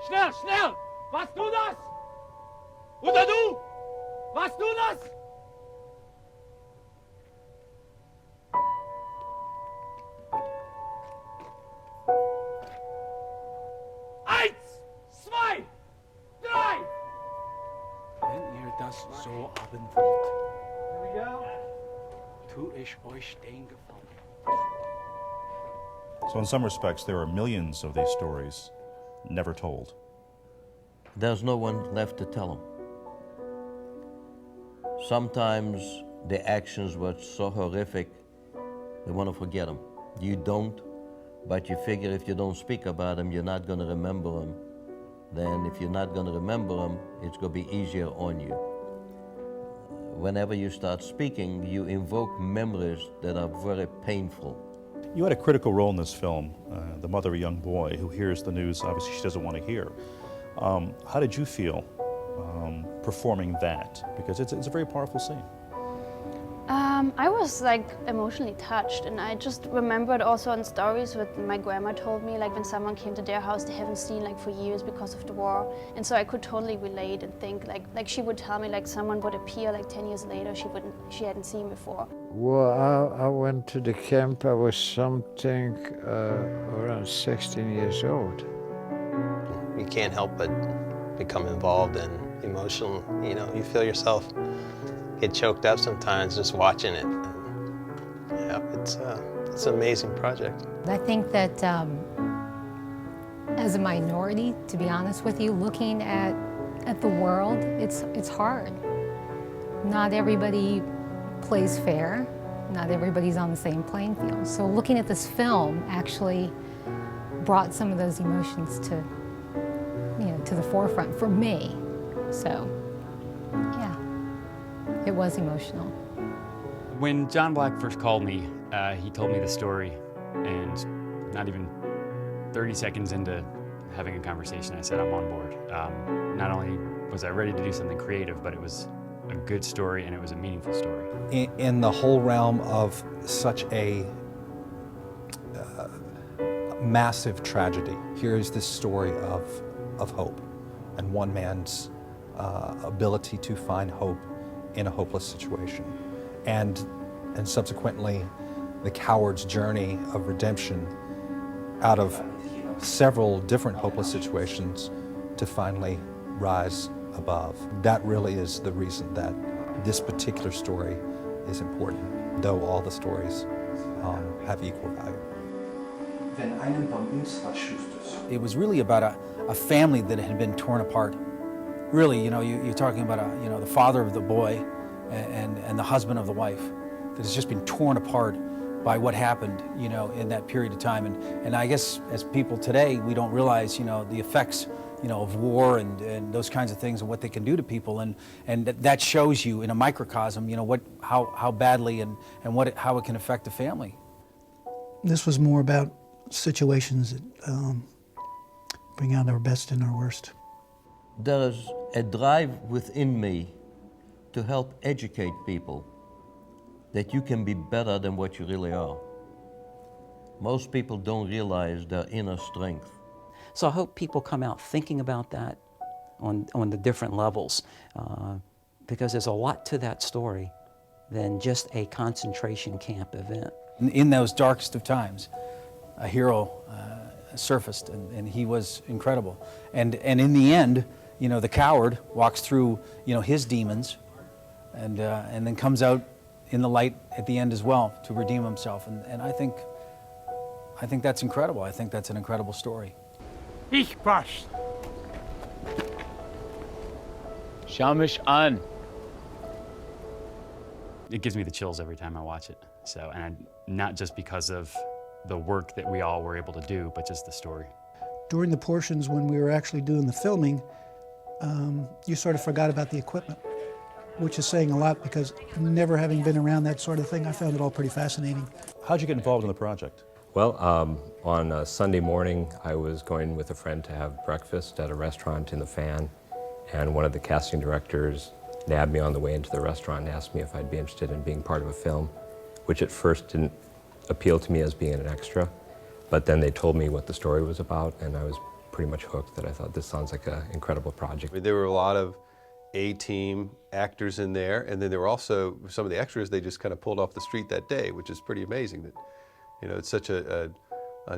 Schnell, schnell! Warst du das? Oder du? Warst du das? Eins, zwei, drei! Wenn ihr das so haben wollt, tu ich euch den Gefallen. So in some respects, there are millions of these stories never told. There's no one left to tell them. Sometimes the actions were so horrific, they want to forget them. You don't, but you figure if you don't speak about them, you're not going to remember them. Then if you're not going to remember them, it's going to be easier on you. Whenever you start speaking, you invoke memories that are very painful. You had a critical role in this film, the mother of a young boy who hears the news obviously she doesn't want to hear. How did you feel performing that? Because it's a very powerful scene. I was like emotionally touched, and I just remembered also in stories what my grandma told me, like when someone came to their house they haven't seen like for years because of the war, and so I could totally relate and think like she would tell me like someone would appear like 10 years later she hadn't seen before. Well, I went to the camp. I was something around 16 years old. You can't help but become involved and emotional. You know, you feel yourself get choked up sometimes just watching it. Yeah, it's an amazing project. I think that as a minority, to be honest with you, looking at the world, it's hard. Not everybody plays fair. Not everybody's on the same playing field. So looking at this film actually brought some of those emotions to the forefront for me. So, yeah, it was emotional. When John Black first called me, he told me the story, and not even 30 seconds into having a conversation, I said, I'm on board. Not only was I ready to do something creative, but it was a good story and it was a meaningful story. In the whole realm of such a massive tragedy, here is this story of hope and one man's ability to find hope in a hopeless situation, and subsequently the coward's journey of redemption out of several different hopeless situations to finally rise above. That really is the reason that this particular story is important, though all the stories have equal value. It was really about a family that had been torn apart. Really, you're talking about the father of the boy and the husband of the wife that has just been torn apart by what happened, in that period of time. And I guess as people today, we don't realize, the effects, of war and those kinds of things and what they can do to people. And that shows you in a microcosm, how badly and how it can affect a family. This was more about situations that bring out our best and our worst. There is a drive within me to help educate people that you can be better than what you really are. Most people don't realize their inner strength. So I hope people come out thinking about that on the different levels, because there's a lot to that story than just a concentration camp event. In those darkest of times, a hero surfaced, and he was incredible. And in the end, the coward walks through, his demons, and then comes out in the light at the end as well to redeem himself. And I think that's incredible. I think that's an incredible story. Ich pass. Schau mich an. It gives me the chills every time I watch it. Not just because of the work that we all were able to do, but just the story. During the portions when we were actually doing the filming, you sort of forgot about the equipment, which is saying a lot because never having been around that sort of thing, I found it all pretty fascinating. How'd you get involved in the project? Well, on a Sunday morning, I was going with a friend to have breakfast at a restaurant in the Fan, and one of the casting directors nabbed me on the way into the restaurant and asked me if I'd be interested in being part of a film, which at first didn't appeal to me as being an extra, but then they told me what the story was about, and I was pretty much hooked, that I thought this sounds like an incredible project. I mean, there were a lot of A-team actors in there, and then there were also some of the extras they just kind of pulled off the street that day, which is pretty amazing. That, you know, it's such a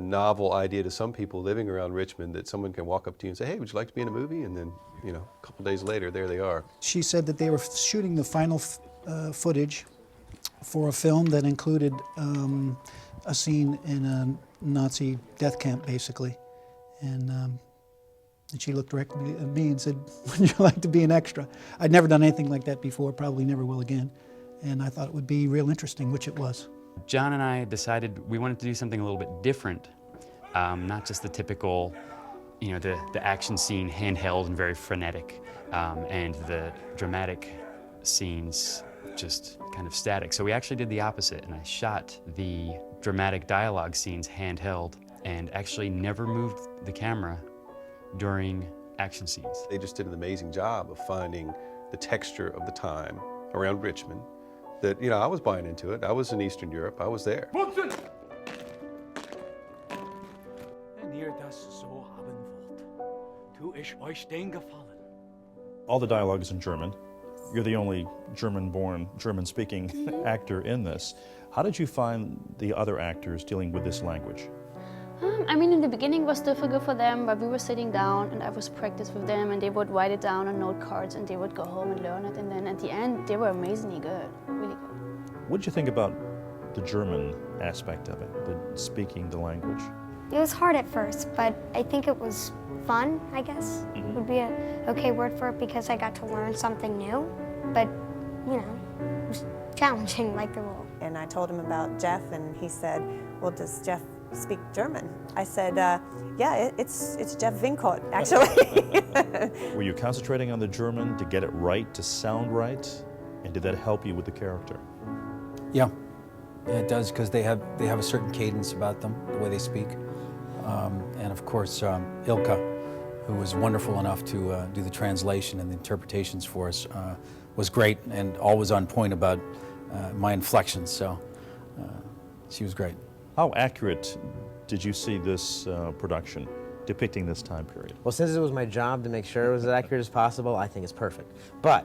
novel idea to some people living around Richmond that someone can walk up to you and say, hey, would you like to be in a movie? And then, you know, a couple days later, there they are. She said that they were shooting the final footage for a film that included a scene in a Nazi death camp, basically. And she looked directly at me and said, would you like to be an extra? I'd never done anything like that before, probably never will again. And I thought it would be real interesting, which it was. John and I decided we wanted to do something a little bit different, not just the typical, you know, the action scene handheld and very frenetic, and the dramatic scenes just kind of static. So we actually did the opposite, and I shot the dramatic dialogue scenes handheld and actually never moved the camera during action scenes. They just did an amazing job of finding the texture of the time around Richmond that, you know, I was buying into it. I was in Eastern Europe. I was there. And ihr das so haben wollt, tu ich euch den Gefallen. All the dialogue is in German. You're the only German-born, German-speaking actor in this. How did you find the other actors dealing with this language? I mean, in the beginning it was difficult for them, but we were sitting down and I was practicing with them and they would write it down on note cards and they would go home and learn it. And then at the end, they were amazingly good, really good. What did you think about the German aspect of it, the speaking the language? It was hard at first, but I think it was fun, I guess, would be an okay word for it, because I got to learn something new. But, you know, it was challenging like the role. And I told him about Jeff, and he said, well, does Jeff speak German? I said, yeah, it's Jeff Vincourt, actually. Were you concentrating on the German to get it right, to sound right? And did that help you with the character? Yeah, it does, because they have a certain cadence about them, the way they speak. And of course, Ilka, who was wonderful enough to do the translation and the interpretations for us, was great and always on point about my inflections, so she was great. How accurate did you see this production depicting this time period? Well, since it was my job to make sure it was as accurate as possible, I think it's perfect. But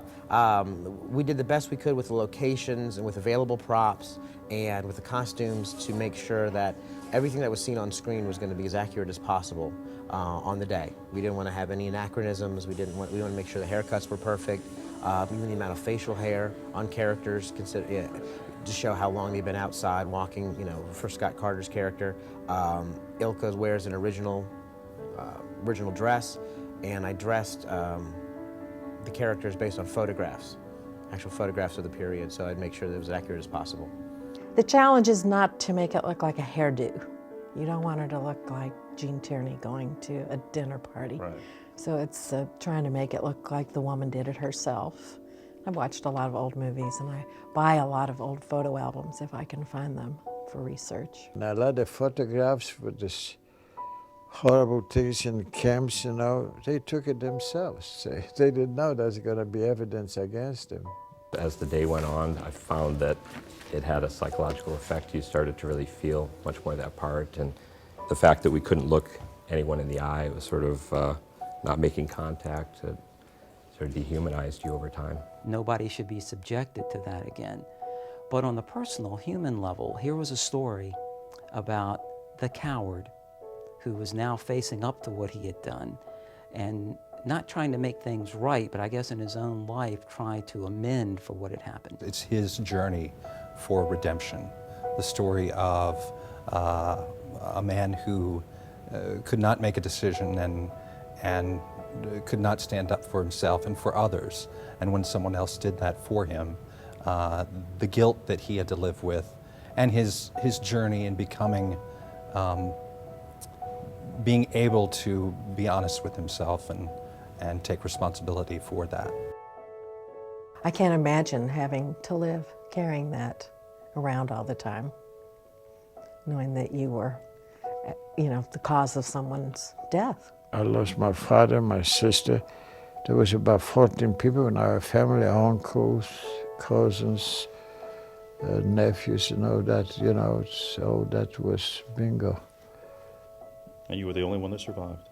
we did the best we could with the locations and with available props and with the costumes to make sure that everything that was seen on screen was going to be as accurate as possible on the day. We didn't want to have any anachronisms. We wanted to make sure the haircuts were perfect. Even the amount of facial hair on characters, to show how long they've been outside walking, you know, for Scott Carter's character. Ilka wears an original dress, and I dressed the characters based on photographs, actual photographs of the period, so I'd make sure that it was as accurate as possible. The challenge is not to make it look like a hairdo. You don't want her to look like Jean Tierney going to a dinner party. Right. So it's trying to make it look like the woman did it herself. I've watched a lot of old movies, and I buy a lot of old photo albums if I can find them for research. And a lot of photographs with this horrible things in camps, you know, they took it themselves. They didn't know there's going to be evidence against them. As the day went on, I found that it had a psychological effect. You started to really feel much more of that part, and the fact that we couldn't look anyone in the eye, it was sort of not making contact, it sort of dehumanized you over time. Nobody should be subjected to that again. But on the personal, human level, here was a story about the coward who was now facing up to what he had done and not trying to make things right, but I guess in his own life trying to amend for what had happened. It's his journey for redemption, the story of a man who could not make a decision and could not stand up for himself and for others. And when someone else did that for him, the guilt that he had to live with, and his journey in becoming, being able to be honest with himself and take responsibility for that. I can't imagine having to live carrying that around all the time, knowing that you were, you know, the cause of someone's death. I lost my father, my sister. There was about 14 people in our family, uncles, cousins, nephews, and all that, you know, so that was bingo. And you were the only one that survived?